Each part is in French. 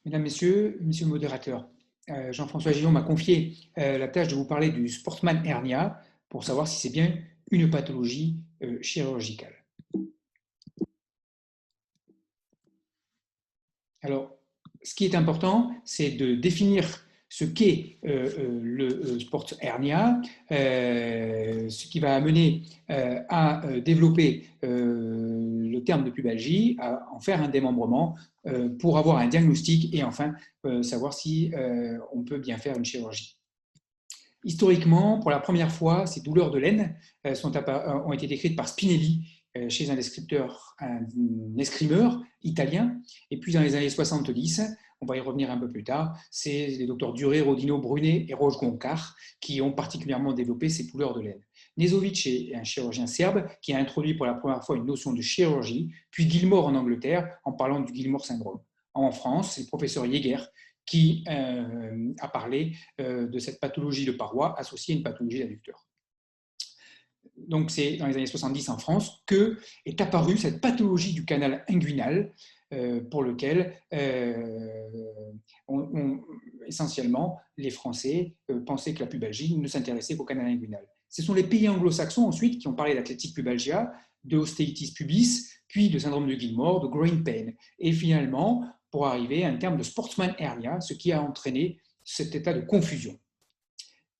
Mesdames, Messieurs, Monsieur le modérateur, Jean-François Gillon m'a confié la tâche de vous parler du Sportsman hernia pour savoir si c'est bien une pathologie chirurgicale. Alors, ce qui est important, c'est de définir ce qu'est le sports hernia, ce qui va amener à développer le terme de pubalgie, à en faire un démembrement pour avoir un diagnostic et enfin savoir si on peut bien faire une chirurgie. Historiquement, pour la première fois, ces douleurs de laine ont été décrites par Spinelli chez un descripteur, un escrimeur italien. Et puis dans les années 70, on va y revenir un peu plus tard, c'est les docteurs Duré, Rodino, Brunet et Roche-Goncard qui ont particulièrement développé ces douleurs de laine. Nezovic est un chirurgien serbe qui a introduit pour la première fois une notion de chirurgie, puis Gilmore en Angleterre en parlant du Gilmore syndrome. En France, c'est le professeur Jäger qui a parlé de cette pathologie de paroi associée à une pathologie d'adducteur. Donc c'est dans les années 70 en France que est apparue cette pathologie du canal inguinal pour lequel essentiellement les Français pensaient que la pubalgie ne s'intéressait qu'au canal inguinal. Ce sont les pays anglo-saxons ensuite qui ont parlé d'athlétique pubalgia, de osteitis pubis, puis de syndrome de Gilmore, de groin pain. Et finalement, pour arriver à un terme de sportsman hernia, ce qui a entraîné cet état de confusion.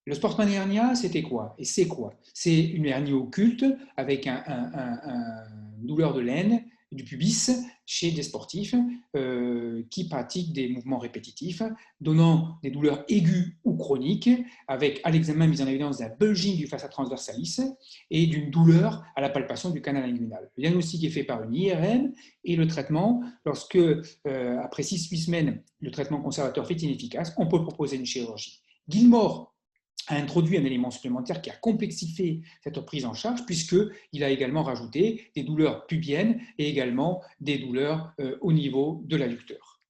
Le sportsman hernia, c'était quoi? Et c'est quoi? C'est une hernie occulte avec une douleur de laine du pubis chez des sportifs qui pratiquent des mouvements répétitifs, donnant des douleurs aiguës ou chroniques, avec à l'examen mise en évidence d'un bulging du fascia transversalis et d'une douleur à la palpation du canal inguinal. Le diagnostic est fait par une IRM et le traitement, lorsque après 6-8 semaines, le traitement conservateur fait inefficace, on peut proposer une chirurgie. Gilmore a introduit un élément supplémentaire qui a complexifié cette prise en charge, puisqu'il a également rajouté des douleurs pubiennes et également des douleurs au niveau de l'adducteur.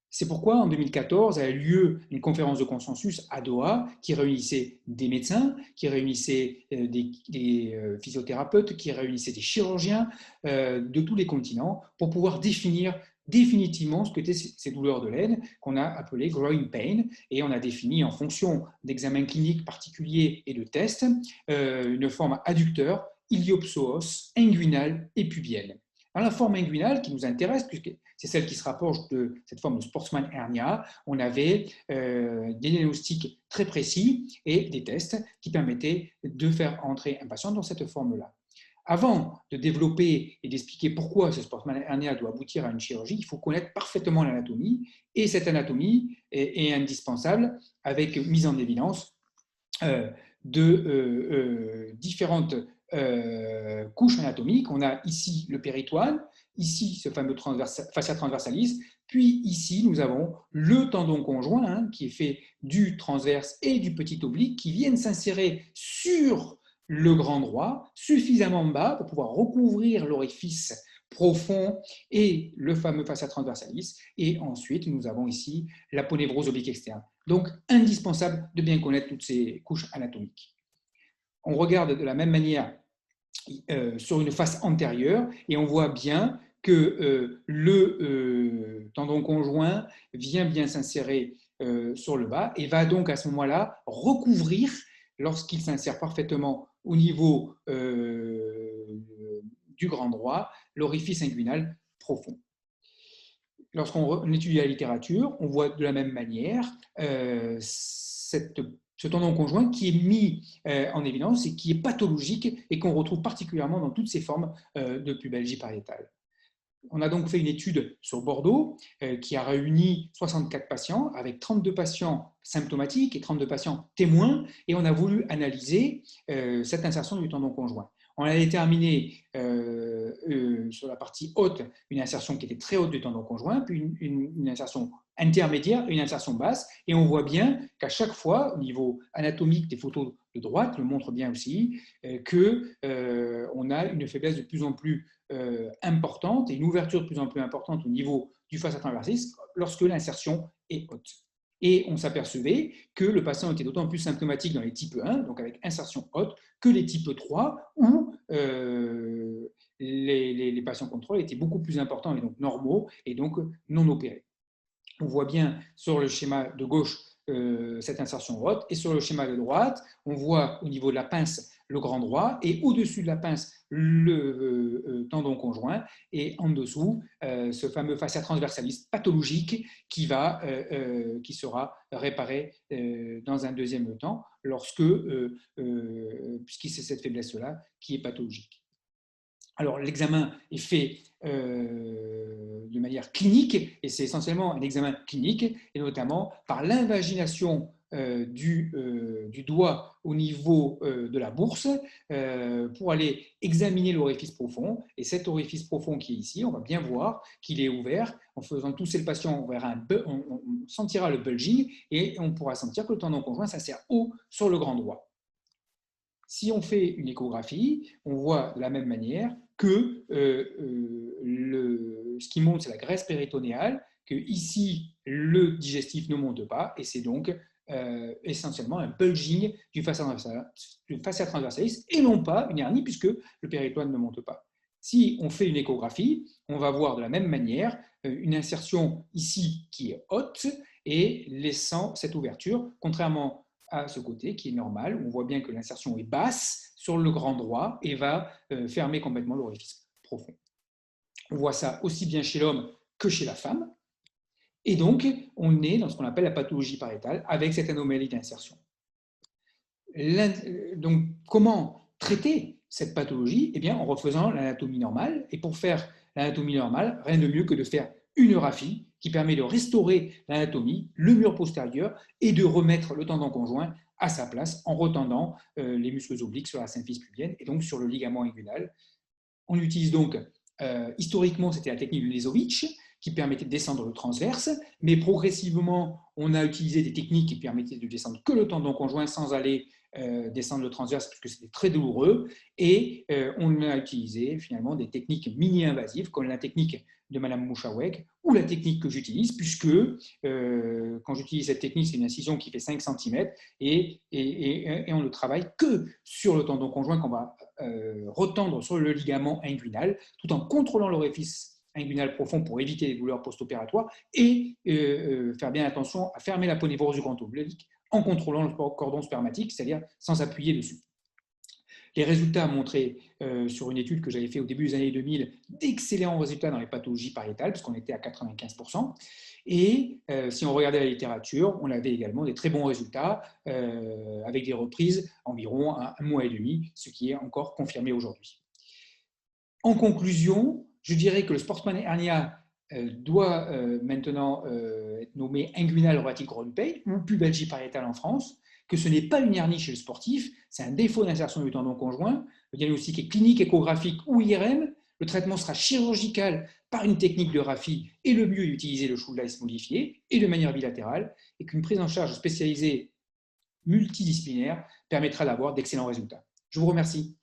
C'est pourquoi, en 2014, a eu lieu une conférence de consensus à Doha qui réunissait des médecins, qui réunissait des physiothérapeutes, qui réunissait des chirurgiens de tous les continents pour pouvoir définir définitivement ce qu'étaient ces douleurs de laine qu'on a appelées groin pain, et on a défini en fonction d'examens cliniques particuliers et de tests une forme adducteur, iliopsoas, inguinale et pubienne. Dans la forme inguinale qui nous intéresse, puisque c'est celle qui se rapproche de cette forme de sportsman hernia, on avait des diagnostics très précis et des tests qui permettaient de faire entrer un patient dans cette forme-là. Avant de développer et d'expliquer pourquoi ce sportsman hernia doit aboutir à une chirurgie, il faut connaître parfaitement l'anatomie, et cette anatomie est indispensable avec mise en évidence de différentes couches anatomiques. On a ici le péritoine, ici ce fameux fascia transversalis, puis ici nous avons le tendon conjoint qui est fait du transverse et du petit oblique qui viennent s'insérer sur le grand droit suffisamment bas pour pouvoir recouvrir l'orifice profond et le fameux fascia transversalis. Et ensuite, nous avons ici l'aponévrose oblique externe. Donc, indispensable de bien connaître toutes ces couches anatomiques. On regarde de la même manière sur une face antérieure et on voit bien que le tendon conjoint vient bien s'insérer sur le bas et va donc à ce moment-là recouvrir, lorsqu'il s'insère parfaitement au niveau du grand droit, l'orifice inguinal profond. Lorsqu'on étudie la littérature, on voit de la même manière ce tendon conjoint qui est mis en évidence et qui est pathologique et qu'on retrouve particulièrement dans toutes ces formes de pubalgie pariétale. On a donc fait une étude sur Bordeaux qui a réuni 64 patients avec 32 patients symptomatiques et 32 patients témoins, et on a voulu analyser cette insertion du tendon conjoint. On a déterminé sur la partie haute une insertion qui était très haute du tendon conjoint, puis une insertion intermédiaire et une insertion basse, et on voit bien qu'à chaque fois, au niveau anatomique des photos de droite, le montre bien aussi, qu'on a une faiblesse de plus en plus importante et une ouverture de plus en plus importante au niveau du fascia transversalis lorsque l'insertion est haute. Et on s'apercevait que le patient était d'autant plus symptomatique dans les types 1, donc avec insertion haute, que les types 3, où les patients contrôlés étaient beaucoup plus importants et donc normaux et donc non opérés. On voit bien sur le schéma de gauche cette insertion droite, et sur le schéma de droite, on voit au niveau de la pince le grand droit, et au-dessus de la pince le tendon conjoint, et en dessous ce fameux fascia transversalis pathologique qui sera réparé dans un deuxième temps, puisque c'est cette faiblesse-là qui est pathologique. Alors, l'examen est fait de manière clinique, et c'est essentiellement un examen clinique, et notamment par l'invagination du doigt au niveau de la bourse pour aller examiner l'orifice profond. Et cet orifice profond qui est ici, on va bien voir qu'il est ouvert. En faisant tousser le patient, on sentira le bulging et on pourra sentir que le tendon conjoint s'insère haut sur le grand droit. Si on fait une échographie, on voit de la même manière que ce qui monte, c'est la graisse péritonéale, que ici, le digestif ne monte pas, et c'est donc essentiellement un bulging du fascia transversalis, et non pas une hernie, puisque le péritoine ne monte pas. Si on fait une échographie, on va voir de la même manière une insertion ici qui est haute, et laissant cette ouverture, contrairement à ce côté qui est normal, où on voit bien que l'insertion est basse sur le grand droit et va fermer complètement l'orifice profond. On voit ça aussi bien chez l'homme que chez la femme. Et donc, on est dans ce qu'on appelle la pathologie pariétale avec cette anomalie d'insertion. Donc, comment traiter cette pathologie? Eh bien, en refaisant l'anatomie normale. Et pour faire l'anatomie normale, rien de mieux que de faire une euraphie qui permet de restaurer l'anatomie, le mur postérieur, et de remettre le tendon conjoint à sa place en retendant les muscles obliques sur la symphyse pubienne et donc sur le ligament inguinal. On utilise donc, historiquement, c'était la technique de Lesovitch qui permettait de descendre le transverse, mais progressivement, on a utilisé des techniques qui permettaient de descendre que le tendon conjoint sans aller descendre le transverse, parce que c'était très douloureux, et on a utilisé finalement des techniques mini-invasives, comme la technique de Madame Mouchawek, ou la technique que j'utilise, puisque quand j'utilise cette technique, c'est une incision qui fait 5 cm, et on ne travaille que sur le tendon conjoint qu'on va retendre sur le ligament inguinal, tout en contrôlant l'orifice inguinal profond pour éviter les douleurs post-opératoires et faire bien attention à fermer la ponévrose du grand oblique en contrôlant le cordon spermatique, c'est-à-dire sans appuyer dessus. Les résultats montraient, sur une étude que j'avais faite au début des années 2000, d'excellents résultats dans les pathologies pariétales, puisqu'on était à 95%. Et si on regardait la littérature, on avait également des très bons résultats, avec des reprises environ un mois et demi, ce qui est encore confirmé aujourd'hui. En conclusion, je dirais que le sportsman hernia doit maintenant être nommé inguinal rheumatique groin pain ou pubalgie pariétale en France, que ce n'est pas une hernie chez le sportif, c'est un défaut d'insertion du tendon conjoint. Le diagnostic est clinique, échographique ou IRM. Le traitement sera chirurgical par une technique de RAFI, et le mieux est d'utiliser le Schuldeis modifié et de manière bilatérale, et qu'une prise en charge spécialisée multidisciplinaire permettra d'avoir d'excellents résultats. Je vous remercie.